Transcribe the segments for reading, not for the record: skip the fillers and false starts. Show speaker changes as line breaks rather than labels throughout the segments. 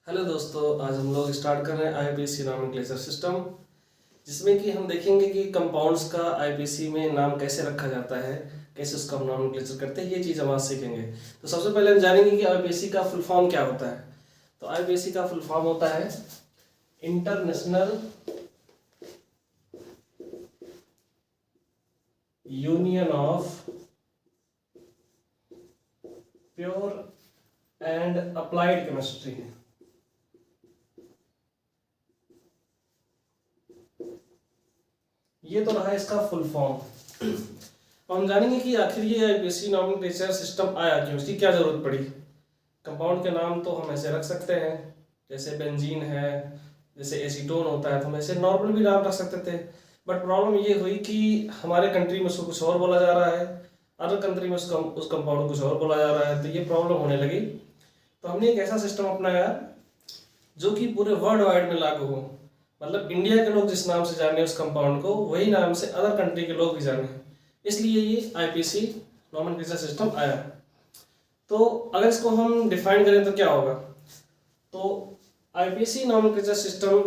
Hello दोस्तों, आज हम लोग स्टार्ट कर रहे हैं आईपीसी नॉमेनक्लेचर सिस्टम, जिसमें कि हम देखेंगे कि कंपाउंड्स का आईपीसी में नाम कैसे रखा जाता है, कैसे उसका हम नॉमेनक्लेचर करते हैं, ये चीज़ हम आज सीखेंगे। तो सबसे पहले हम जानेंगे कि आईपीसी का फुल फॉर्म क्या होता है। तो आईपीसी का फुल फॉर्म होता है international union of pure and applied chemistry. ये तो रहा इसका फुल फॉर्म। हम जानेंगे कि आखिर ये आईपीसी नॉमेनक्लेचर सिस्टम आया क्यों, इसकी क्या जरूरत पड़ी। कंपाउंड के नाम तो हम ऐसे रख सकते हैं, जैसे बेंजीन है, जैसे एसीटोन होता है, तो हम ऐसे नॉर्मल भी नाम रख सकते थे। बट प्रॉब्लम ये हुई कि हमारे कंट्री में उसको कुछ और बोला जा रहा है, अदर कंट्री में उस कंपाउंड को कुछ और बोला जा रहा है, तो ये प्रॉब्लम होने लगी। तो हमने एक ऐसा सिस्टम अपनाया जो कि पूरे वर्ल्ड वाइड में लागू हो, मतलब इंडिया के लोग जिस नाम से जाने उस कंपाउंड को, वही नाम से अदर कंट्री के लोग भी जाने, इसलिए ये आईपीसी नॉमेनक्लेचर सिस्टम आया। तो अगर इसको हम डिफाइन करें तो क्या होगा। तो IPC nomenclature system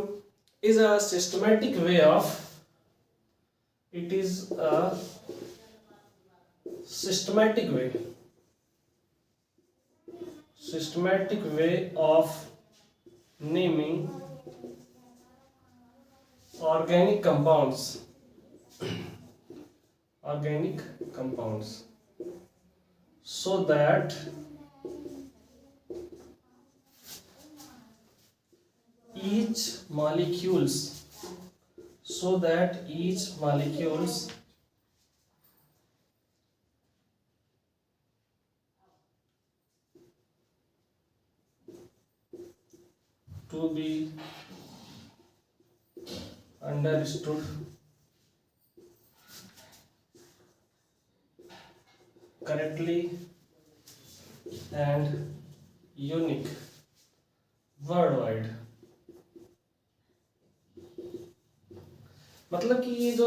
is a systematic way of it is a systematic way of naming organic compounds so that each molecules to be understood correctly and unique worldwide। मतलब कि ये जो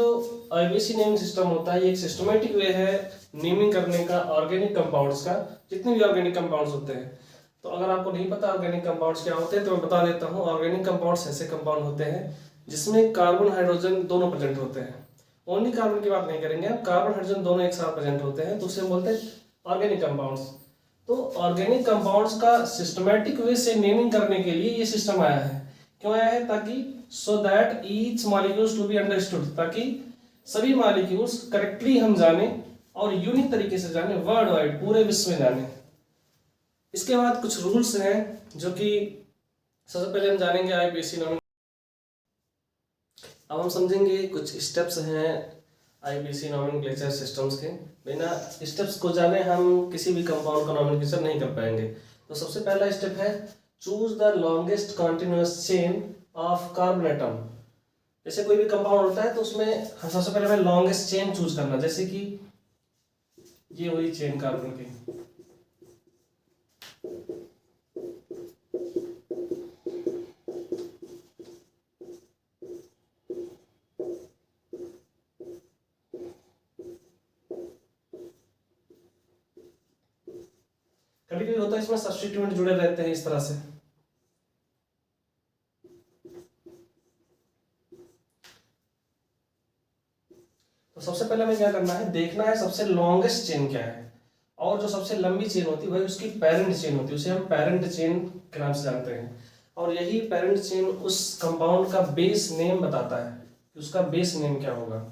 आईपीसी नेमिंग सिस्टम होता है, ये एक systematic way है naming करने का ऑर्गेनिक कंपाउंड्स का, जितने भी ऑर्गेनिक कंपाउंड्स होते हैं। तो अगर आपको नहीं पता ऑर्गेनिक कंपाउंड्स क्या होते हैं तो मैं बता देता हूँ। ऑर्गेनिक कंपाउंड्स ऐसे कंपाउंड होते हैं जिसमें कार्बन हाइड्रोजन दोनों प्रेजेंट होते हैं। ओनली कार्बन की बात नहीं करेंगे हम, कार्बन हाइड्रोजन दोनों एक साथ प्रेजेंट होते हैं, तो उसे बोलते हैं ऑर्गेनिक कंपाउंड्स। तो ऑर्गेनिक कंपाउंड्स का सिस्टमैटिक वे से नेमिंग करने के लिए ये सिस्टम आया है। क्यों आया है? ताकि so that each molecules to be understood, ताकि सभी मॉलिक्यूल्स करेक्टली हम जाने और यूनिक तरीके से जाने, वर्ल्ड वाइड पूरे विश्व में जाने। इसके बाद कुछ रूल्स हैं जो कि सबसे पहले हम जानेंगे आईपीसी नॉमेनक्लेचर। अब हम समझेंगे कुछ स्टेप्स हैं आईपीसी नॉमेनक्लेचर सिस्टम्स के। बिना स्टेप्स को जाने हम किसी भी कंपाउंड का नॉमेनक्लेचर नहीं कर पाएंगे। तो सबसे पहला स्टेप है choose the longest continuous chain of carbon atom. जैसे कोई भी कंपाउंड होता है तो उसमें सबसे पहले हमें लॉन्गेस्ट चेन चूज करना, जैसे कि ये हुई चेन कार्बन की। कभी कभी होता है इसमें सब्स्टिट्यूएंट जुड़े रहते हैं इस तरह से। तो सबसे पहले हमें क्या करना है, देखना है सबसे लॉन्गेस्ट चेन क्या है, और जो सबसे लंबी चेन होती है वही उसकी पेरेंट चेन होती है, उसे हम पेरेंट चेन के नाम से जानते हैं। और यही पेरेंट चेन उस कंपाउंड का बेस नेम बताता है कि उसका बेस नेम क्या होगा।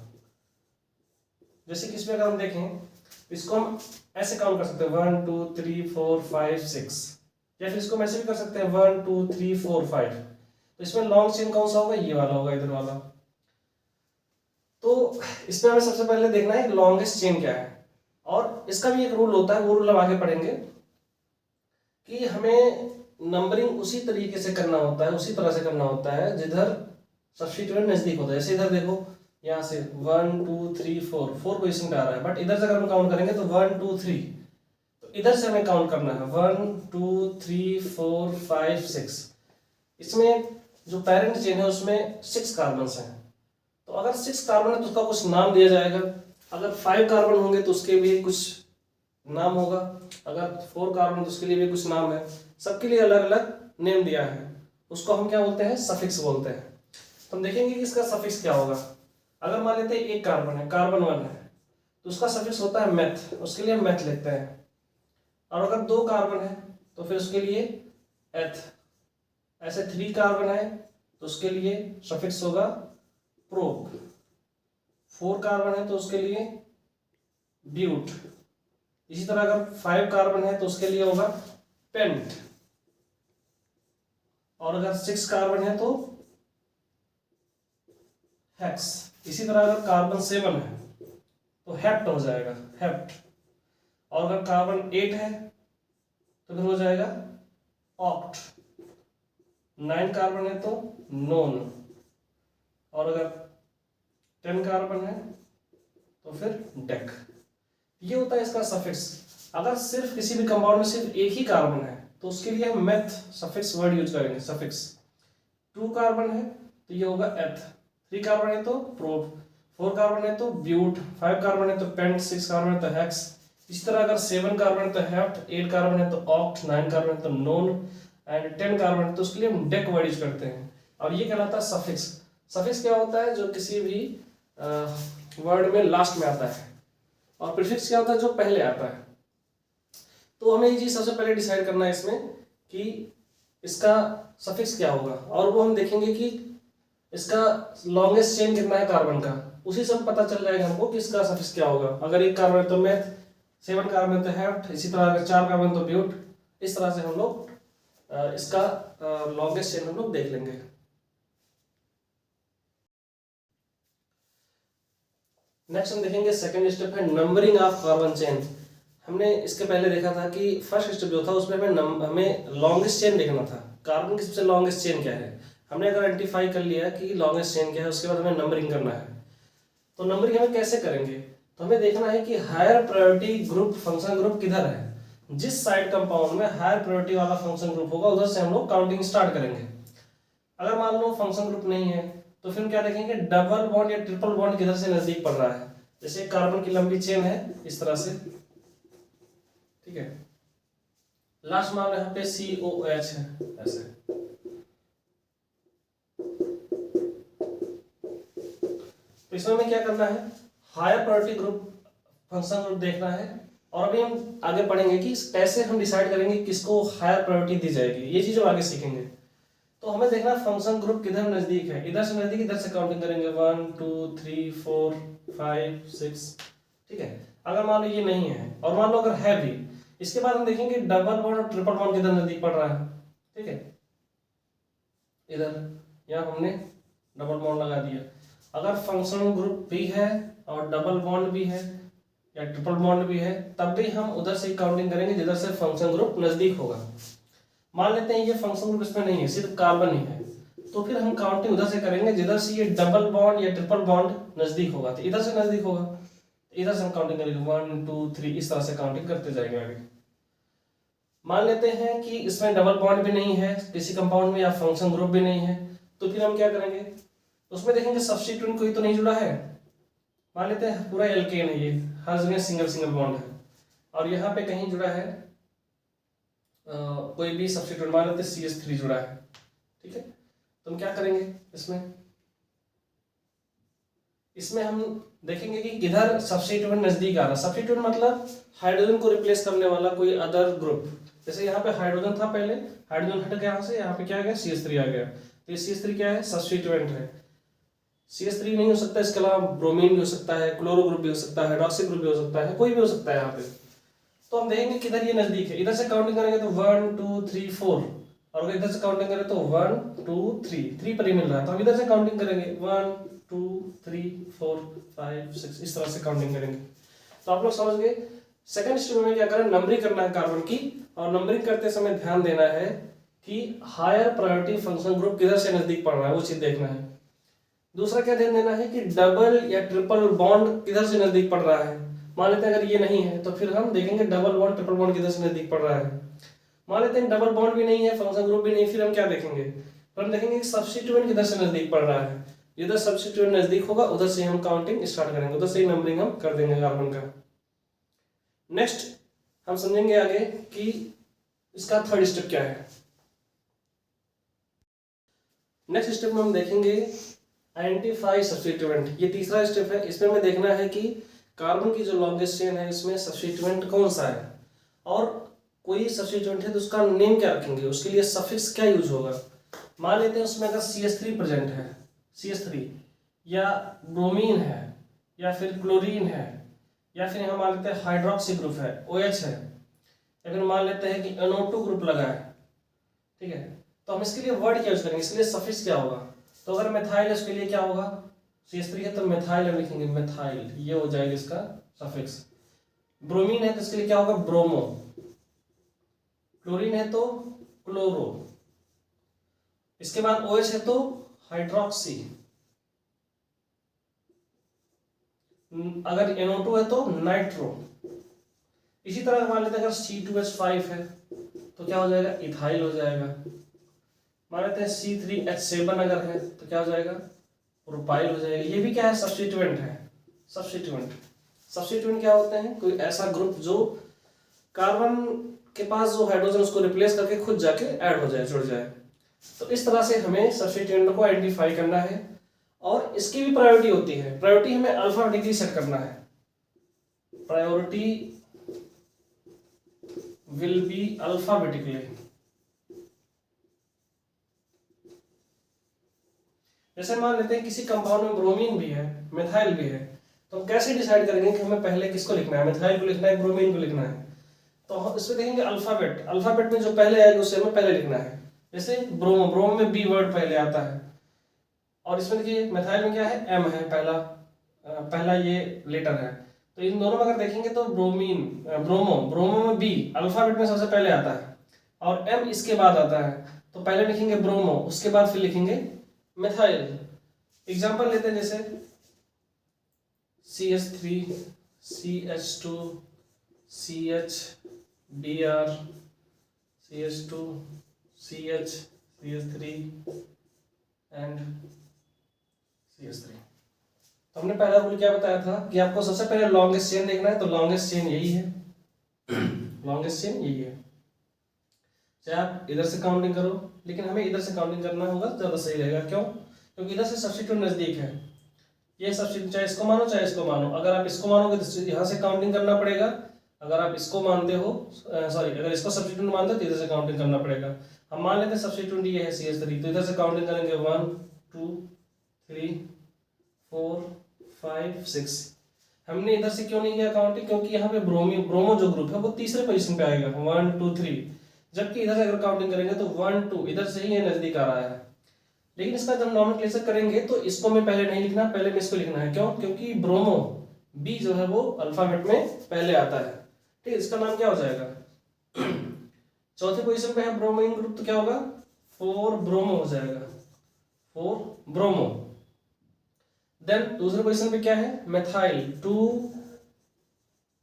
जैसे कि इसमें अगर हम देखें, इसको हम ऐसे काउंट कर सकते हैं 1 2 3 4 5 6, या फिर इसको हम ऐसे भी कर सकते हैं 1 2 3 4 5। तो इसमें लॉन्ग चेन कौन सा होगा? ये वाला होगा, इधर वाला। तो इसमें हमें सबसे पहले देखना है लॉन्गेस्ट चेन क्या है। और इसका भी एक रूल होता है, वो रूल हम आगे पढ़ेंगे, कि हमें नंबरिंग उसी तरीके से करना होता है, उसी तरह से करना होता है जिधर सब्स्टिट्यूएंट नजदीक होता है। जैसे इधर देखो, यहाँ से 1 2 3 4 पोजीशन पे आ रहा है, बट इधर से अगर हम काउंट करेंगे तो 1 2 3, तो इधर से हमें काउंट करना है 1 2 3 4 5 6। इसमें जो पेरेंट चेन है उसमें 6 कार्बन हैं। तो अगर 6 कार्बन है तो उसका कुछ नाम दिया जाएगा। अगर 5 कार्बन होंगे तो उसके भी कुछ नाम होगा, अगर 4 कार्बन तो उसके लिए भी कुछ नाम है। सबके लिए अलग अलग नेम दिया है। उसको हम क्या बोलते हैं, सफिक्स बोलते हैं। तो हम देखेंगे कि इसका सफिक्स क्या होगा। अगर मान लेते हैं एक कार्बन है, कार्बन 1 है, तो उसका सफिक्स होता है मेथ, उसके लिए हम मेथ लिखते हैं। और अगर 2 कार्बन है तो फिर उसके लिए एथ। ऐसे 3 कार्बन है तो उसके लिए सफिक्स होगा प्रोप। 4 कार्बन है तो उसके लिए ब्यूट। इसी तरह अगर 5 कार्बन है तो उसके लिए होगा पेंट। और अगर 6 कार्बन है तो हेक्स। इसी तरह अगर कार्बन 7 है तो हेप्ट हो जाएगा, हेप्ट। और अगर कार्बन 8 है तो फिर हो जाएगा ऑक्ट। 9 कार्बन है तो नोन। और अगर 10 कार्बन है तो फिर डेक। ये होता है इसका सफिक्स। अगर सिर्फ किसी भी कंपाउंड में सिर्फ एक ही कार्बन है तो उसके लिए हम मेथ सफिक्स वर्ड यूज करेंगे, सफिक्स। 2 कार्बन है तो ये होगा एथ। 3 कार्बन है तो प्रोप। 4 कार्बन है तो ब्यूट। 5 कार्बन है तो पेंट। 6 कार्बन है तो हेक्स। इसी तरह अगर 7 कार्बन है तो हेप्ट। 8 कार्बन है तो ऑक्ट। 9 कार्बन है तो नोन। एंड 10 कार्बन है तो उसके लिए हम डेक वर्ड यूज करते हैं। और ये कहलाता है सफिक्स। सफिक्स क्या होता है, जो किसी भी वर्ड में लास्ट में आता है। और प्रीफिक्स क्या होता है, जो पहले आता है। तो हमें ये चीज सबसे पहले डिसाइड करना है इसमें कि इसका सफिक्स क्या होगा। और वो हम देखेंगे कि इसका लॉन्गेस्ट चेन कितना है कार्बन का, उसी से पता चल जाएगा हमको कि इसका सफिक्स क्या होगा। अगर 1 कार्बन है तो मेथ, 7 कार्बन है तो हेप्ट, इसी तरह अगर 4 कार्बन तो ब्यूट। इस तरह से हम लोग इसका लॉन्गेस्ट चेन हम लोग देख लेंगे। नेक्स्ट हम देखेंगे सेकंड स्टेप है नंबरिंग ऑफ कार्बन चेन। हमने इसके पहले देखा था कि फर्स्ट स्टेप जो था उसमें हमें लॉन्गेस्ट चेन देखना था, कार्बन की सबसे लॉन्गेस्ट चेन क्या है। हमने अगर आइडेंटिफाई कर लिया कि लॉन्गेस्ट चेन क्या है, उसके बाद हमें नंबरिंग करना है। तो नंबरिंग हमें कैसे करेंगे, तो हमें देखना है कि higher priority group, function group किधर है। जिस साइड कंपाउंड में हायर प्रायोरिटी वाला फंक्शन ग्रुप होगा उधर से हम लोग काउंटिंग स्टार्ट करेंगे। अगर मान लो फंक्शन ग्रुप नहीं है तो फिर क्या देखेंगे, डबल बॉन्ड या ट्रिपल बॉन्ड किधर से नजदीक पड़ रहा है। जैसे कार्बन की लंबी चेन है इस तरह से, ठीक है। लास्ट मान लो यहाँ पे COH है ऐसे। तो इसमें हमें क्या करना है, higher priority group, function group देखना है। और अभी हम आगे पढ़ेंगे कि कैसे हम डिसाइड करेंगे किसको हायर प्रायोरिटी दी जाएगी, ये चीज हम आगे सीखेंगे। तो हमें देखना फंक्शन ग्रुप किधर नजदीक है, इधर से नजदीक, इधर से काउंटिंग करेंगे 1 2 3 4 5 6, ठीक है। अगर मान लो ये नहीं है और मान लो अगर है भी, इसके बाद हम देखेंगे डबल बॉन्ड और ट्रिपल बॉन्ड किधर नजदीक पड़ रहा है, ठीक है। इधर यहाँ हमने डबल बॉन्ड लगा दिया। अगर फंक्शन ग्रुप भी है और डबल बॉन्ड भी है या ट्रिपल बॉन्ड भी है, तब भी हम उधर से काउंटिंग करेंगे जिधर से फंक्शन ग्रुप नजदीक होगा। मान लेते हैं ये फंक्शन ग्रुप इसमें नहीं है, सिर्फ कार्बन ही है, तो फिर हम काउंटिंग उधर से करेंगे जिधर से ये डबल बॉन्ड या ट्रिपल बॉन्ड नजदीक होगा। तो इधर से नजदीक होगा, इधर से हम काउंटिंग करेंगे 1 2 3, इस तरह से काउंटिंग करते जाएंगे आगे। मान लेते हैं कि इसमें डबल बॉन्ड भी नहीं है किसी कंपाउंड में या फंक्शन ग्रुप भी नहीं है, तो फिर हम क्या करेंगे, उसमें देखेंगे सब्स्टिट्यूएंट कोई तो नहीं जुड़ा है। मान लेते हैं पूरा एल्केन है, ये हर जगह सिंगल सिंगल बॉन्ड है, और यहाँ पे कहीं जुड़ा है कोई भी सब्स्टिट्यूएंट, मान लेते हैं CH3 जुड़ा है, ठीक है। तो हम क्या करेंगे, इसमें हम देखेंगे कि किधर सब्स्टिट्यूएंट नजदीक आ रहा है। सब्स्टिट्यूएंट मतलब हाइड्रोजन को रिप्लेस करने वाला कोई अदर ग्रुप। जैसे यहाँ पे हाइड्रोजन था पहले, हाइड्रोजन हट गया यहाँ से, यहाँ पे क्या आ गया, CH3 आ गया। तो ये CH3 क्या है, सब्स्टिट्यूएंट है। CH3 नहीं हो सकता, इसके अलावा ब्रोमीन भी हो सकता है, क्लोरो ग्रुप भी हो सकता है, हाइड्रोक्सी ग्रुप भी हो सकता है, कोई भी हो सकता है यहाँ पे। तो हम देखेंगे किधर ये नजदीक है। इधर से काउंटिंग करेंगे तो 1 2 3 4, और अगर इधर से काउंटिंग करें तो 1 2 3 पर ही मिल रहा है। तो हम इधर से काउंटिंग करेंगे 1 2 3 4 5 6, इस तरह से काउंटिंग करेंगे। तो आप लोग समझ गए। सेकंड स्टेप में क्या करें, नंबरिंग करना है कार्बन की, और नंबरिंग करते समय ध्यान देना है कि हायर प्रायोरिटी फंक्शन ग्रुप किधर से नजदीक पड़ रहा है, वो चीज देखना है। दूसरा क्या ध्यान देना है कि डबल या ट्रिपल बॉन्ड किधर से नजदीक पड़ रहा है। मान लेते हैं अगर ये नहीं है तो फिर हम देखेंगे डबल बॉन्ड ट्रिपल बॉन्ड किधर से नजदीक पड़ रहा है। मान लेते हैं डबल बॉन्ड भी नहीं है, फंक्शन ग्रुप भी नहीं, फिर हम क्या देखेंगे, फिर हम देखेंगे कि सब्स्टिट्यूएंट किधर से नजदीक पड़ रहा है। जिधर सब्स्टिट्यूएंट नजदीक होगा उधर से हम काउंटिंग स्टार्ट करेंगे, उधर से ही नंबरिंग हम कर देंगे कार्बन का। नेक्स्ट हम समझेंगे आगे कि इसका थर्ड स्टेप क्या है। नेक्स्ट स्टेप में हम देखेंगे आइडेंटिफाई सब्स्टिट्यूएंट। ये तीसरा स्टेप है। इसमें हमें देखना है कि कार्बन की जो लॉन्गेस्ट चेन है इसमें सब्स्टिट्यूएंट कौन सा है, और कोई सब्स्टिट्यूएंट है तो उसका नेम क्या रखेंगे, उसके लिए सफिक्स क्या यूज होगा। मान लेते हैं उसमें अगर CH3 प्रेजेंट है, CH3 या ब्रोमीन है या फिर क्लोरीन है या फिर यहाँ मान लेते हैं हाइड्रोक्सी ग्रुप है, OH है, या फिर मान लेते हैं कि NO2 ग्रुप लगा है, ठीक है, तो हम इसके लिए वर्ड क्या यूज करेंगे, इसके लिए सफिक्स क्या होगा। तो अगर मेथाइल है उसके लिए क्या होगा, CH3 है तो मेथाइल हम लिखेंगे मेथाइल, ये हो जाएगा इसका सफिक्स। ब्रोमीन है तो इसके लिए क्या होगा, ब्रोमो। क्लोरीन है तो क्लोरो। इसके बाद OH है तो हाइड्रोक्सी। अगर NO2 है तो नाइट्रो। इसी तरह मान लेते हैं अगर C2H5 है तो क्या हो जाएगा, इथाइल हो जाएगा। मान लेते हैं C3H7 अगर है तो क्या हो जाएगा, प्रोपाइल हो जाएगा। ये भी क्या है, सब्स्टिट्यूएंट है। सब्स्टिट्यूएंट क्या होते हैं, कोई ऐसा ग्रुप जो कार्बन के पास जो हाइड्रोजन उसको रिप्लेस करके खुद जाके ऐड हो जाए, जुड़ जाए। तो इस तरह से हमें सब्स्टिट्यूएंट को आइडेंटिफाई करना है, और इसकी भी प्रायोरिटी होती है। प्रायोरिटी हमें अल्फाबेटिकली सेट करना है। Priority will be alphabetically. जैसे मान लेते हैं किसी कंपाउंड में ब्रोमीन भी है, मिथाइल भी है, तो हम कैसे डिसाइड करेंगे कि हमें पहले किसको लिखना है, मिथाइल को लिखना है, ब्रोमीन को लिखना है। तो इसमें देखेंगे अल्फाबेट में जो पहले आएगा उसे हमें पहले लिखना है। जैसे ब्रोमो में बी वर्ड पहले आता है, और इसमें देखिए मिथाइल में क्या है, एम है, पहला ये लेटर है। तो इन दोनों में अगर देखेंगे तो ब्रोमो में बी अल्फाबेट में सबसे पहले आता है और एम इसके बाद आता है। तो पहले लिखेंगे ब्रोमो, उसके बाद फिर लिखेंगे मिथाइल। एग्जांपल लेते हैं जैसे CH3 CH2 CH Br CH2 CH CH3 and CH3। तो हमने पहला रूल क्या बताया था कि आपको सबसे पहले लॉन्गेस्ट चेन देखना है, तो लॉन्गेस्ट चेन यही है। लॉन्गेस्ट चेन यही है। चाहे आप इधर से काउंटिंग करो, लेकिन हमें इधर से काउंटिंग करना होगा, ज्यादा सही रहेगा। क्यों? क्योंकि इधर से सब्स्टिट्यूट नजदीक है। ये सब्स्टिट्यूट चाहे इसको मानो चाहे इसको मानो। अगर आप इसको मानोगे तो यहाँ से काउंटिंग करना पड़ेगा। अगर आप इसको मानते हो, सॉरी, अगर इसको सब्स्टिट्यूट मानते हो तो इधर से काउंटिंग करना पड़ेगा। हम मान लेते हैं सब्स्टिट्यूट ये है CH3, तो इधर से काउंटिंग करेंगे 1 2 3 4 5 6। हमने इधर से क्यों नहीं किया काउंटिंग? क्योंकि यहाँ पे ब्रोमो जो ग्रुप है वो तीसरे पोजीशन पे आएगा 1 2 3, जबकि इधर से अगर काउंटिंग करेंगे तो 1 2 इधर से ही ये नजदीक आ रहा है। लेकिन इसका जब नॉमेनक्लेचर करेंगे तो इसको में पहले नहीं लिखना, पहले में इसको लिखना है। क्यों? क्योंकि ब्रोमो बी जो है वो अल्फाबेट में पहले आता है। ठीक है, इसका नाम क्या हो जाएगा? चौथे पोजीशन पे है ब्रोमीन ग्रुप, तो क्या होगा? 4 ब्रोमो हो जाएगा, 4 ब्रोमो। देन दूसरे पोजीशन पे क्या है? Methyl, 2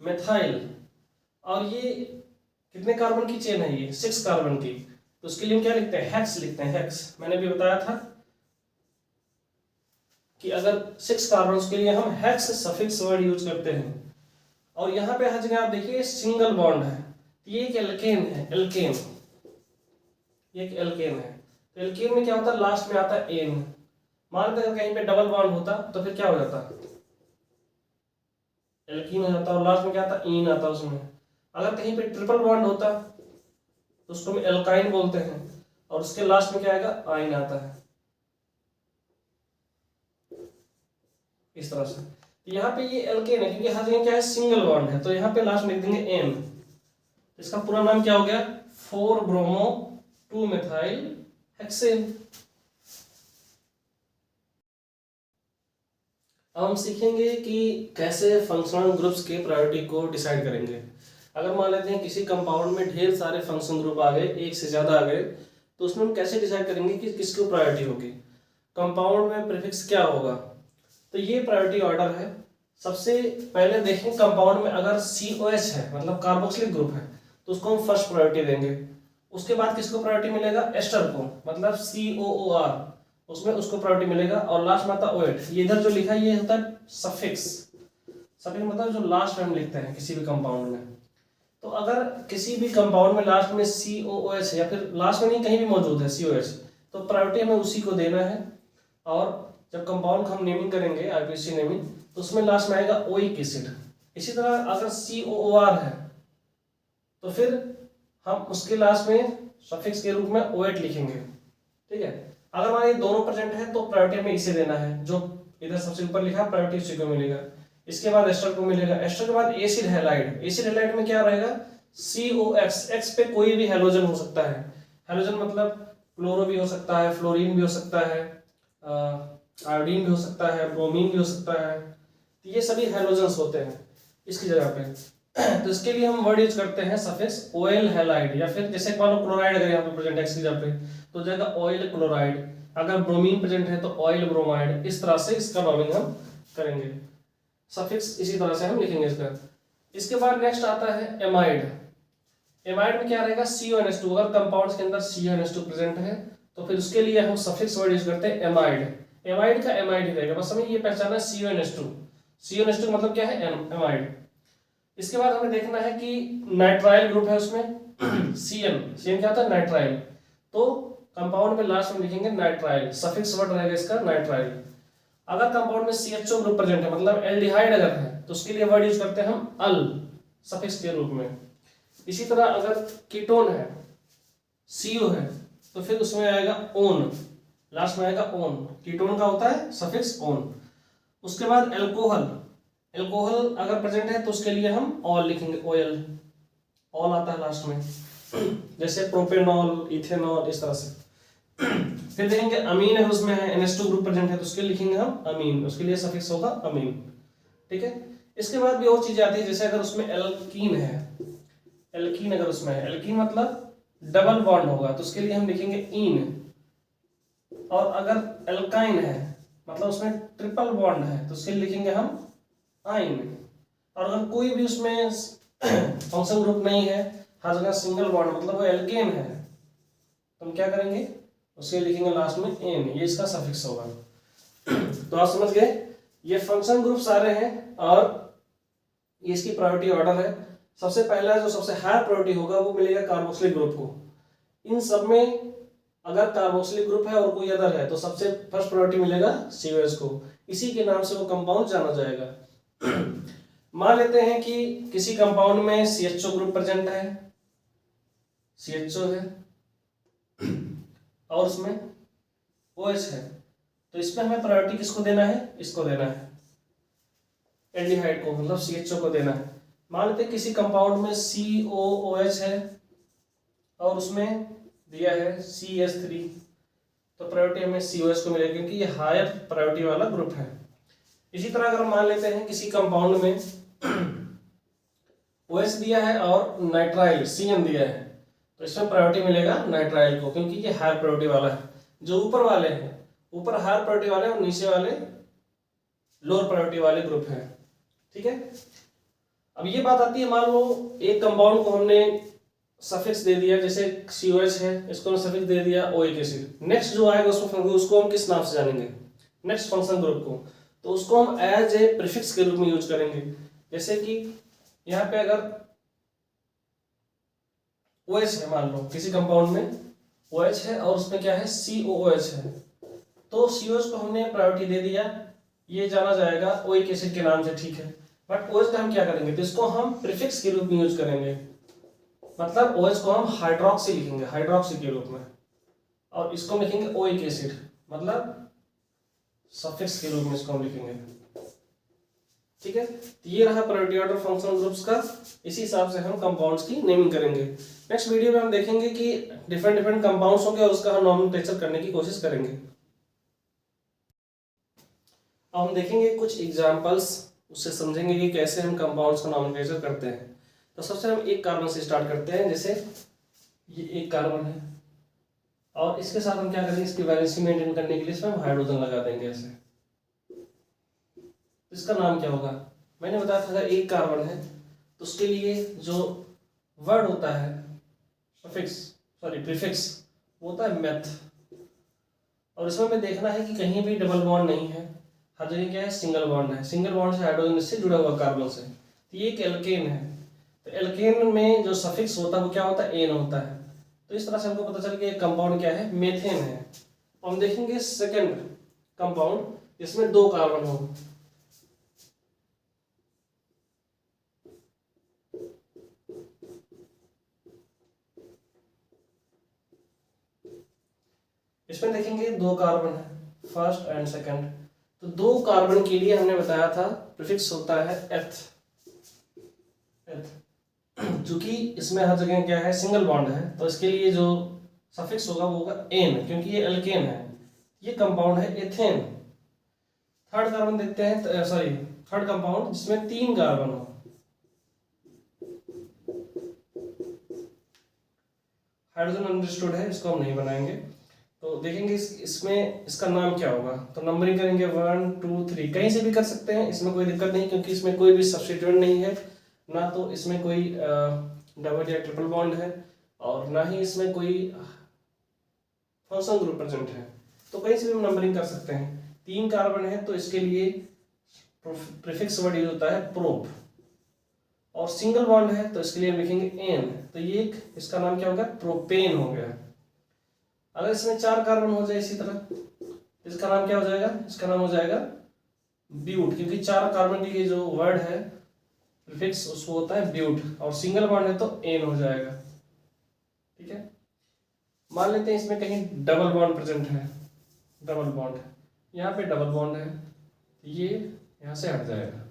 methyl. और ये कितने कार्बन की चेन है? ये 6 कार्बन की। तो उसके लिए हम क्या लिखते हैं? हेक्स लिखते हैं, हेक्स। मैंने भी बताया था कि अगर 6 कार्बन के लिए हम हेक्स सफिक्स वर्ड यूज करते हैं। और यहाँ पे हर जगह आप देखिए सिंगल बॉन्ड है, ये एक एल्केन है, एल्केन, ये एक एल्केन है। तो एल्केन में क्या होता है? लास्ट में आता है एन। मान लो अगर कहीं पे डबल बॉन्ड होता तो फिर क्या हो जाता? एल्कीन हो जाता, और लास्ट में क्या आता? इन आता उसमें। अगर कहीं पे ट्रिपल बॉन्ड होता तो उसको हम एल्काइन बोलते हैं, और उसके लास्ट में क्या आएगा? आइन आता है। इस तरह से यहाँ पे ये एल्केन है, क्योंकि हर जगह क्या है? सिंगल बॉन्ड है। तो यहाँ पे लास्ट में लिख देंगे एन। इसका पूरा नाम क्या हो गया? 4 ब्रोमो 2 मेथाइल हेक्सेन। अब हम सीखेंगे कि कैसे फंक्शनल ग्रुप्स के प्रायोरिटी को डिसाइड करेंगे। अगर मान लेते हैं किसी कंपाउंड में ढेर सारे फंक्शन ग्रुप आ गए, एक से ज्यादा आ गए, तो उसमें हम कैसे डिसाइड करेंगे कि किसको प्रायोरिटी होगी? कंपाउंड में प्रीफिक्स क्या होगा? तो ये प्रायोरिटी ऑर्डर है। सबसे पहले देखें कंपाउंड में अगर COH है, मतलब कार्बोक्सिलिक ग्रुप है, तो उसको हम फर्स्ट प्रायोरिटी देंगे। उसके बाद किसको प्रायोरिटी मिलेगा? एस्टर को, मतलब COOR, उसमें उसको प्रायोरिटी मिलेगा। और लास्ट में आता OH। ये इधर जो लिखा है ये होता है सफिक्स। सफिक्स मतलब जो लास्ट में हम लिखते हैं किसी भी कंपाउंड में। तो अगर किसी भी कंपाउंड में लास्ट में COOH है, या फिर लास्ट में नहीं कहीं भी मौजूद है COH, तो प्रायोरिटी हमें उसी को देना है। और जब कंपाउंड को हम नेमिंग करेंगे आईपीसी नेमिंग, तो उसमें लास्ट में आएगा ओइक एसिड। इसी तरह अगर COOR है तो फिर हम उसके लास्ट में सफिक्स के रूप में OH लिखेंगे, ठीक है। अगर हमारे दोनों प्रेजेंट है तो प्रायोरिटी हमें इसे देना है, जो इधर सबसे ऊपर लिखा प्रायोरिटी उसी को मिलेगा। इसके बाद एस्टर को मिलेगा। एस्टर के बाद एसिड हैलाइड। एसिड हैलाइड में क्या रहेगा, COX। X पे कोई भी हैलोजन हो सकता है। हैलोजन मतलब क्लोरो भी हो सकता है, फ्लोरीन भी हो सकता है, आयोडीन भी हो सकता है, ब्रोमीन भी हो सकता है। तो ये सभी हैलोजन्स होते हैं इसकी जगह पे। तो इसके लिए हम वर्ड यूज करते हैं सफिक्स ऑयल हैलाइड, या फिर जैसे मान लो क्लोराइड अगर यहाँ पे प्रेजेंट है इसकी जगह पे तो जाएगा ऑयल क्लोराइड। अगर ब्रोमीन प्रेजेंट है तो ऑयल ब्रोमाइड। इस तरह से इसका नॉमिंग हम करेंगे। सफिक्स इसी तरह से हम लिखेंगे इसका। इसके बाद नेक्स्ट आता है एमाइड। एमाइड में क्या रहेगा, CONH2। अगर कंपाउंड्स के अंदर CONH2 प्रेजेंट है तो फिर उसके लिए हम सफिक्स वर्ड यूज करते हैं एमाइड। एमाइड का एमाइड ही रहेगा, बस हमें ये पहचाना है CONH2। CONH2 मतलब क्या है, एमाइड। इसके बाद हमें देखना है कि नाइट्राइल ग्रुप है उसमें CN क्या होता है, नाइट्राइल। तो कंपाउंड में लास्ट में लिखेंगे नाइट्राइल, सफिक्स वर्ड रहेगा इसका नाइट्राइल। अगर कंपाउंड में CHO ग्रुप प्रेजेंट है मतलब एल्डिहाइड अगर है तो उसके लिए वर्ड यूज करते हैं हम अल, सफिक्स के रूप में। इसी तरह अगर कीटोन है, CO है, तो फिर उसमें आएगा ओन, लास्ट में आएगा ओन। कीटोन का होता है सफिक्स ओन। उसके बाद एल्कोहल। एल्कोहल अगर प्रेजेंट है तो उसके लिए हम ऑल लिखेंगे, ऑयल, ऑल आता है लास्ट में, जैसे प्रोपेनॉल, इथेनॉल, इस तरह से। फिर देखेंगे अमीन है, उसमें है NH2 ग्रुप प्रेजेंट है तो उसके लिखेंगे हम अमीन, उसके लिए सफिक्स होगा अमीन, ठीक है। इसके बाद भी और चीजें आती है, जैसे अगर उसमें एल्कीन है, एल्कीन अगर उसमें है, एल्कीन मतलब डबल बॉन्ड होगा तो उसके लिए हम लिखेंगे इन। और अगर एल्काइन है मतलब उसमें ट्रिपल बॉन्ड है तो उसके लिए लिखेंगे हम आइन। और अगर कोई भी उसमें फंक्शन ग्रुप नहीं है, हर जगह सिंगल बॉन्ड मतलब वो एल्केन है, तो हम क्या करेंगे, उसके लिखेंगे लास्ट में एन, ये इसका सफिक्स होगा। तो आप समझ गए, ये फंक्शन ग्रुप सारे हैं और ये इसकी प्रायोरिटी ऑर्डर है। सबसे पहला जो सबसे हाई प्रायोरिटी होगा वो मिलेगा कार्बोक्सिलिक ग्रुप को। इन सब में अगर कार्बोक्सिलिक ग्रुप है और कोई अदर है तो सबसे फर्स्ट प्रायोरिटी मिलेगा COH को, इसी के नाम से वो कंपाउंड जाना जाएगा। मान लेते हैं कि किसी कंपाउंड में CHO ग्रुप प्रेजेंट है, CHO है और उसमें OH है, तो इसमें हमें प्रायोरिटी किसको देना है, इसको देना है, एल्डिहाइड को, मतलब CHO को देना है। मान लेते हैं किसी कंपाउंड में COOH है और उसमें दिया है CH3, तो प्रायोरिटी हमें COH को मिलेगी क्योंकि ये हायर प्रायोरिटी वाला ग्रुप है। इसी तरह अगर मान लेते हैं किसी कंपाउंड में OH दिया है और नाइट्राइल CN दिया है तो इसमें प्रायोरिटी मिलेगा नाइट्राइल को क्योंकि ये हायर प्रायोरिटी वाला है। जो ऊपर वाले हैं, ऊपर हायर प्रायोरिटी वाले और नीचे वाले लोअर प्रायोरिटी वाले ग्रुप हैं, ठीक है। अब ये बात आती है, मान लो एक कंपाउंड को हमने सफिक्स दे दिया, जैसे COH है, इसको हमने सफिक्स दे दिया ओइक एसिड। नेक्स्ट जो आएगा उसको हम किस नाम से जानेंगे, नेक्स्ट फंक्शन ग्रुप को, तो उसको हम एज ए प्रीफिक्स के रूप में यूज करेंगे। जैसे कि यहाँ पे अगर OH है, मान लो किसी कंपाउंड में OH है और उसमें क्या है COOH है, तो COH को हमने प्रायोरिटी दे दिया, ये जाना जाएगा ओइक एसिड के नाम से, ठीक है। बट OH का हम क्या करेंगे, तो इसको हम प्रीफिक्स के रूप में यूज करेंगे, मतलब OH को हम हाइड्रोक्सी लिखेंगे, हाइड्रोक्सी के रूप में, और इसको लिखेंगे ओइक एसिड, मतलब सफिक्स के रूप में इसको हम लिखेंगे, ठीक है। तो ये रहा प्रायोरिटी ऑर्डर फंक्शनल ग्रुप्स का। इसी हिसाब से हम कंपाउंड्स की नेमिंग करेंगे। नेक्स्ट वीडियो में हम देखेंगे कि डिफरेंट कंपाउंड्स होंगे और उसका हम नॉमेनक्लेचर करने की कोशिश करेंगे। अब हम देखेंगे कुछ एग्जांपल्स, उससे समझेंगे कि कैसे हम कंपाउंड्स का नॉमेनक्लेचर करते हैं। तो सबसे हम एक कार्बन से स्टार्ट करते हैं, जैसे ये एक कार्बन है और इसके साथ हम क्या करेंगे, इसकी वैलेंसी मेंटेन करने के लिए इसमें हम हाइड्रोजन लगा देंगे ऐसे। इसका नाम क्या होगा, मैंने बताया था अगर एक कार्बन है तो उसके लिए जो वर्ड होता है प्रीफिक्स वो होता है मेथ। और इसमें हमें देखना है कि कहीं भी डबल बॉन्ड नहीं है, हर जगह क्या है, सिंगल बॉन्ड है। सिंगल बॉन्ड से हाइड्रोजन इससे जुड़ा हुआ कार्बन से, तो ये एक एल्केन है। तो एल्केन में जो सफिक्स होता है वो क्या होता है, एन होता है। तो इस तरह से हमको पता चल गया कंपाउंड क्या है, मेथेन है। हम देखेंगे सेकंड कंपाउंड, इसमें 2 कार्बन हो। इसमें देखेंगे 2 कार्बन है, फर्स्ट एंड सेकंड। तो 2 कार्बन के लिए हमने बताया था प्रीफिक्स होता है एथ। चूंकि इसमें हर जगह क्या है, सिंगल बॉन्ड है, तो इसके लिए जो सफिक्स होगा वो होगा एन, क्योंकि ये एल्केन है। ये कंपाउंड है एथेन। थर्ड कार्बन देखते हैं, सॉरी थर्ड कंपाउंड जिसमें 3 कार्बन हो। हाइड्रोजन अंडरस्टूड है, इसको हम नहीं बनाएंगे। तो देखेंगे इसमें इसका नाम क्या होगा। तो नंबरिंग करेंगे 1 2 3, कहीं से भी कर सकते हैं, इसमें कोई दिक्कत नहीं, क्योंकि इसमें कोई भी सब्स्टिट्यूएंट नहीं है, ना तो इसमें कोई डबल या ट्रिपल बॉन्ड है, और ना ही इसमें कोई फंक्शन ग्रुप प्रेजेंट है। तो कहीं से भी हम नंबरिंग कर सकते हैं। 3 कार्बन है तो इसके लिए प्रीफिक्स वर्ड यूज होता है प्रोप, और सिंगल बॉन्ड है तो इसके लिए हम लिखेंगे एन। तो ये इसका नाम क्या होगा, प्रोपेन हो गया। अगर इसमें 4 कार्बन हो जाए इसी तरह, इसका नाम क्या हो जाएगा, इसका नाम हो जाएगा ब्यूट, क्योंकि 4 कार्बन के लिए जो वर्ड है प्रीफिक्स उसको होता है ब्यूट, और सिंगल बॉन्ड है तो एन हो जाएगा। ठीक है, मान लेते हैं इसमें कहीं डबल बॉन्ड प्रेजेंट है, डबल बॉन्ड है, यहाँ पे डबल बॉन्ड है, ये यहाँ से हट जाएगा।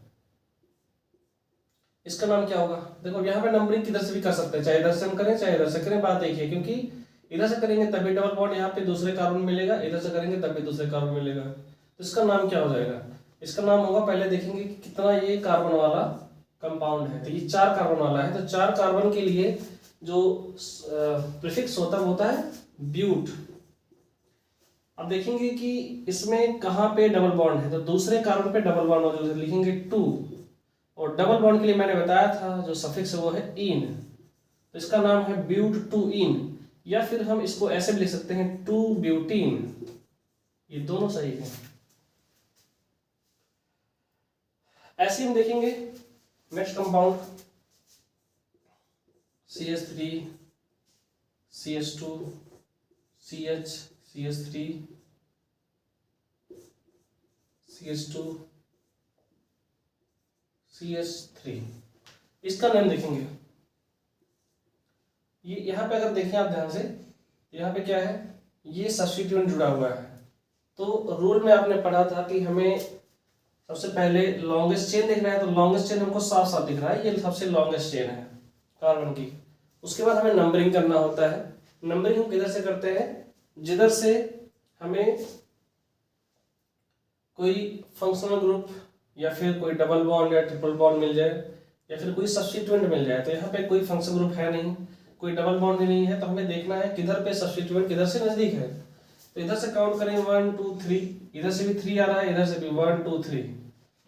इसका नाम क्या होगा, देखो यहाँ पे नंबरिंग किधर से भी कर सकते हैं, चाहे इधर से हम करें चाहे इधर से करें, बात एक है, क्योंकि इधर से करेंगे तभी डबल बॉन्ड यहाँ पे दूसरे कार्बन मिलेगा, इधर से करेंगे तभी दूसरे कार्बन मिलेगा। तो इसका नाम क्या हो जाएगा, इसका नाम होगा, पहले देखेंगे कि कितना ये कार्बन वाला कंपाउंड है। तो ये 4 कार्बन वाला है, तो 4 कार्बन के लिए जो प्रीफिक्स होता है ब्यूट। अब देखेंगे कि इसमें कहाँ पे डबल बॉन्ड है, तो दूसरे कार्बन पे डबल बॉन्ड हो, लिखेंगे 2, और डबल बॉन्ड के लिए मैंने बताया था जो सफिक्स है वो है इन, तो इसका नाम है ब्यूट 2 इन, या फिर हम इसको ऐसे भी लिख सकते हैं 2 ब्यूटीन। ये दोनों सही है। ऐसे हम देखेंगे next compound CH3 CH2 CH CH3 CH2 CH3, इसका नाम देखेंगे। ये यहाँ पे अगर देखें आप ध्यान से, यहाँ पे क्या है, ये सब्स्टिट्यूएंट जुड़ा हुआ है। तो रूल में आपने पढ़ा था कि हमें सबसे पहले लॉन्गेस्ट चेन देखना है, तो लॉन्गेस्ट चेन हमको साफ साफ दिख रहा है, ये सबसे लॉन्गेस्ट चेन है कार्बन की। उसके बाद हमें नंबरिंग करना होता है। नंबरिंग हम किधर से करते हैं, जिधर से हमें कोई फंक्शनल ग्रुप या फिर कोई डबल बॉन्ड या ट्रिपल बॉन्ड मिल जाए, या फिर कोई सब्स्टिट्यूएंट मिल जाए। तो यहाँ पे कोई फंक्शन ग्रुप है नहीं, कोई डबल बॉन्ड भी नहीं है, तो हमें देखना है किधर पे सब्स्टिट्यूएंट किधर से नजदीक है। तो इधर से काउंट करें 1 2 3, इधर से भी 3 आ रहा है, इधर से भी 1 2 3,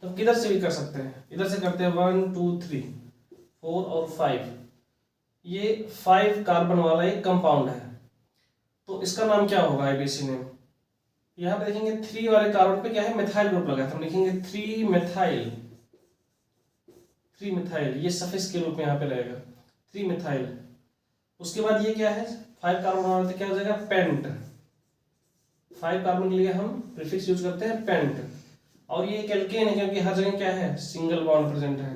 तो किधर से भी कर सकते हैं। इधर से करते हैं 1 2 3 4 और 5, ये 5 कार्बन वाला एक कंपाउंड है। तो इसका नाम क्या होगा, आईबीसी नेम। यहाँ पे देखेंगे 3 वाले कार्बन पे क्या है, मिथाइल ग्रुप लगा है, तो हम लिखेंगे 3 मिथाइल, 3 मिथाइल, ये सफिक्स के रूप में यहाँ पे रहेगा 3 मिथाइल। उसके बाद ये क्या है, 5 कार्बन वाला, तो क्या हो जाएगा पेंट। 5 कार्बन के लिए हम प्रीफिक्स यूज करते हैं पेंट, और ये एक एल्केन है क्योंकि हर जगह क्या है, सिंगल बॉन्ड प्रेजेंट है।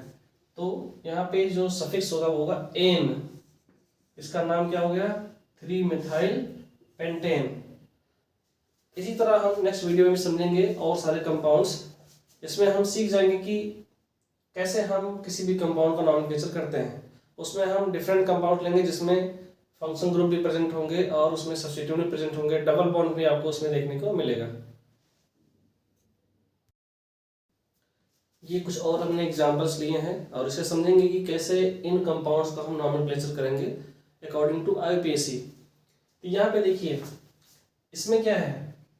तो यहाँ पे जो सफिक्स होगा वो होगा एन, इसका नाम क्या हो गया, 3 मिथाइल पेंटेन। इसी तरह हम नेक्स्ट वीडियो में समझेंगे और सारे कंपाउंड्स। इसमें हम सीख जाएंगे कि कैसे हम किसी भी कंपाउंड का नॉमेनक्लेचर करते हैं। उसमें हम डिफरेंट कंपाउंड लेंगे जिसमें फंक्शन ग्रुप भी प्रेजेंट होंगे और उसमें सब्स्टिट्यूएंट भी प्रेजेंट होंगे, डबल बॉन्ड भी आपको उसमें देखने को मिलेगा। ये कुछ और हमने एग्जांपल्स लिए हैं और इसे समझेंगे कि कैसे इन कंपाउंड्स का हम नॉमेनक्लेचर करेंगे अकॉर्डिंग टू आईपीएसी। तो यहाँ पे देखिए इसमें क्या है,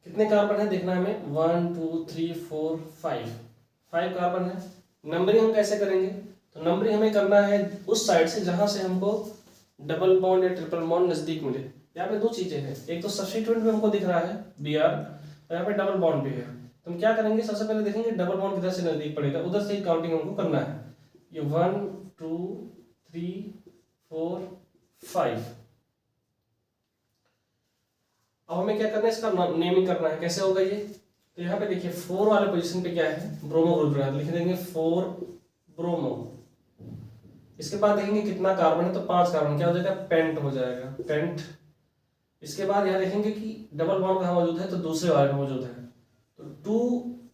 कितने कार्बन है देखना है हमें, 1 2 3 4 5 कार्बन है। नंबरिंग हम कैसे करेंगे, तो नंबरिंग हमें करना है उस साइड से जहां से हमको डबल बॉन्ड या ट्रिपल बॉन्ड नजदीक मिले। यहाँ पे 2 चीजें हैं, एक तो सब्स्टिट्यूएंट भी हमको दिख रहा है Br, और यहाँ पे डबल बॉन्ड भी है। तो हम क्या करेंगे, सबसे पहले देखेंगे डबल बॉन्ड किधर से नजदीक पड़ेगा, उधर से ही काउंटिंग हमको करना है। ये 1 2 3 4 5, अब हमें क्या करना है, इसका नेमिंग करना है। कैसे होगा ये, तो यहाँ पे देखिए 4 वाले पोजीशन पे क्या है, ब्रोमो ग्रुप है, लिख देंगे 4 ब्रोमो। इसके बाद देखेंगे कितना कार्बन है, तो 5 कार्बन, क्या हो जाएगा, पेंट हो जाएगा, पेंट। इसके बाद यहाँ देखेंगे कि डबल बॉन्ड कहाँ मौजूद है, तो दूसरे वाले में मौजूद है, तो 2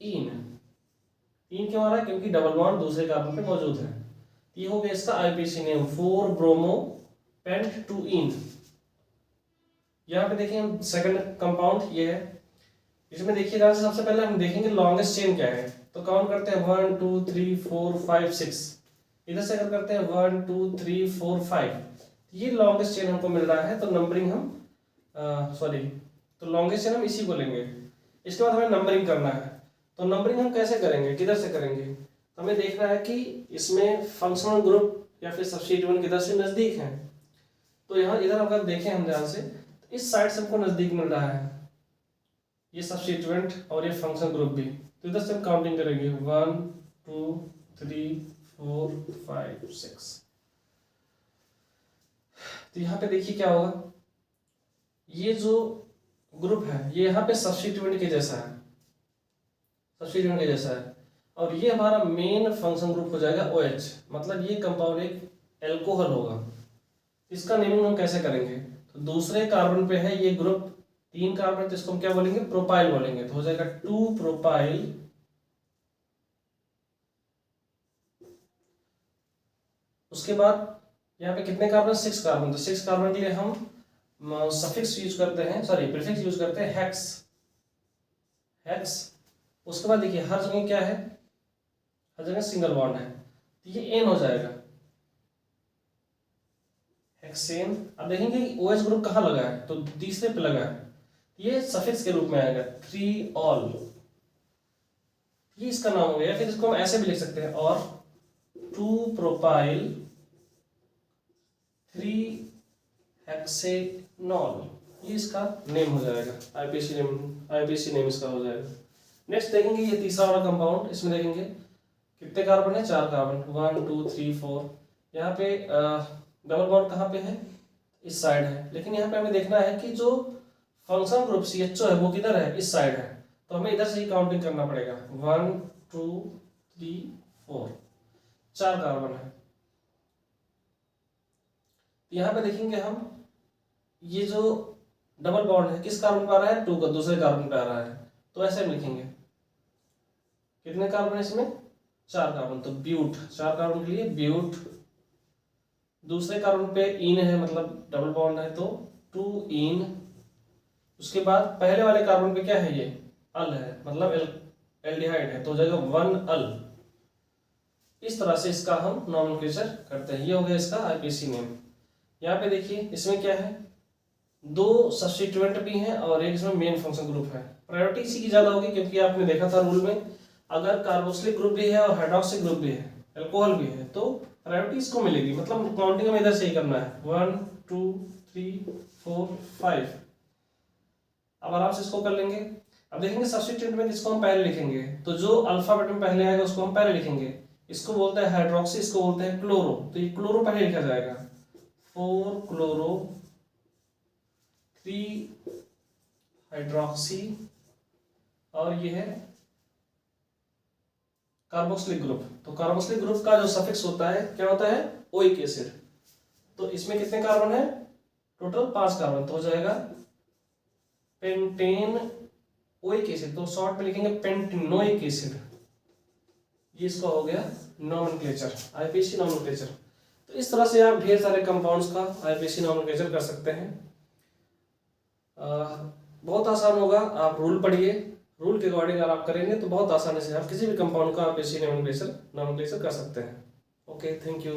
इन क्यों आ रहा है, क्योंकि डबल बॉन्ड दूसरे कार्बन पे मौजूद है। ये हो गया इसका आईपीसी नेम, 4 ब्रोमो पेंट 2 इन। यहाँ पे देखिए हम सेकंड कंपाउंड ये है, इसमें देखिए ध्यान से, सबसे पहले हम देखेंगे लॉन्गेस्ट चेन क्या है, तो काउंट करते हैं 1 2 3 4 5 6, इधर से अगर करते हैं 1 2 3 4 5, ये लॉन्गेस्ट चेन हमको मिल रहा है, तो नंबरिंग हम तो लॉन्गेस्ट चेन हम इसी को लेंगे। इसके बाद हमें नंबरिंग करना है, तो नंबरिंग हम कैसे करेंगे, किधर से करेंगे, हमें देखना है कि इसमें फंक्शनल ग्रुप या फिर सब्स्टिट्यूएंट किधर से नजदीक है। तो यहाँ इधर अगर देखें हम ध्यान से, तो इस साइड से हमको नजदीक मिल रहा है ये सब्स्टिट्यूएंट और ये फंक्शन ग्रुप भी, तो इधर से हम काउंटिंग करेंगे 1 2 3 4 5 6। तो यहाँ पे देखिए क्या होगा, ये जो ग्रुप है ये यहाँ पे सब्स्टिट्यूएंट के जैसा है, सब्स्टिट्यूएंट के जैसा है, और ये हमारा मेन फंक्शन ग्रुप हो जाएगा OH, मतलब ये कंपाउंड एक एल्कोहल होगा। इसका नेमिंग हम कैसे करेंगे, तो दूसरे कार्बन पे है ये ग्रुप, 3 कार्बन, तो इसको हम क्या बोलेंगे, प्रोपाइल बोलेंगे, तो हो जाएगा 2 प्रोपाइल। उसके बाद यहाँ पे कितने कार्बन, 6 कार्बन, तो 6 कार्बन के लिए हम सफिक्स यूज करते हैं, प्रीफिक्स यूज करते हैं, हेक्स। उसके बाद देखिए हर जगह क्या है, हर जगह सिंगल बॉन्ड है, तो ये एन हो जाएगा, हेक्सेन। अब देखेंगे OH ग्रुप कहाँ लगा है, तो तीसरे पे लगा है, ये सफिक्स के रूप में आएगा, 3 ऑल, ये इसका नाम हो गया। फिर इसको हम ऐसे भी लिख सकते हैं, और 2 प्रोपाइल 3 हेक्सेनॉल, ये इसका नेम हो जाएगा, आईपीसी नेम इसका हो जाएगा। नेक्स्ट देखेंगे ये तीसरा वाला कंपाउंड, इसमें देखेंगे कितने कार्बन है, 4 कार्बन, 1 2 3 4। यहाँ पे डबल बॉन्ड कहाँ पे है, इस साइड है, लेकिन यहाँ पे हमें देखना है कि जो फंक्शन ग्रुप CHO है वो किधर है, इस साइड है, तो हमें इधर से ही काउंटिंग करना पड़ेगा, 1 2 3 4, 4 कार्बन है। यहाँ पे देखेंगे हम ये जो डबल बॉन्ड है किस कार्बन पे आ रहा है, 2 का दूसरे कार्बन पे आ रहा है, तो ऐसे हम लिखेंगे, कितने कार्बन है इसमें, 4 कार्बन, तो ब्यूट, 4 कार्बन के लिए ब्यूट। दूसरे कार्बन पे इन है, मतलब डबल बॉन्ड है, तो 2 इन। उसके बाद पहले वाले कार्बन पे क्या है, ये अल है, मतलब एल्डिहाइड है, तो हो जाएगा 1 अल। इस तरह से इसका हम नॉमेनक्लेचर करते हैं। ये हो गया इसका आईपीसी नेम। यहाँ पे देखिए इसमें क्या है, 2 सब्स्टिट्यूएंट भी हैं और एक इसमें मेन फंक्शन ग्रुप है। प्रायोरिटी इसी की ज्यादा होगी क्योंकि आपने देखा था रूल में, अगर कार्बोक्सिलिक ग्रुप भी है और हाइड्रोक्सिलिक ग्रुप भी है, अल्कोहल भी है, तो प्रायोरिटी इसको मिलेगी। मतलब काउंटिंग में इधर से ही करना है, 1 2 3 4 5। अब आराम से इसको कर लेंगे। अब देखेंगे सब्स्टिट्यूएंट में किसको हम पहले लिखेंगे, तो जो अल्फाबेट में पहले आएगा उसको हम पहले लिखेंगे। इसको बोलते हैं हाइड्रोक्सी, इसको बोलते हैं क्लोरो, तो ये क्लोरो पहले लिखा जाएगा, 4 क्लोरो 3 हाइड्रोक्सी, और ये है कार्बोक्सिलिक ग्रुप। तो कार्बोक्सिलिक ग्रुप का जो सफिक्स होता है क्या होता है, ओइक एसिड। तो इसमें कितने कार्बन है, टोटल 5 कार्बन, तो हो जाएगा पेंटेन ओइक एसिड, तो शॉर्ट में लिखेंगे पेंटेनोइक एसिड। ये इसका हो गया नॉमेनक्लेचर, आईपीसी नॉमेनक्लेचर। तो इस तरह से आप ढेर सारे कंपाउंड्स का आईपीसी नॉमेनक्लेचर कर सकते हैं। बहुत आसान होगा, आप रूल पढ़िए, रूल के अकॉर्डिंग अगर आप करेंगे तो बहुत आसानी से आप किसी भी कंपाउंड का आईपीसी नॉमेनक्लेचर कर सकते हैं। Okay, thank you.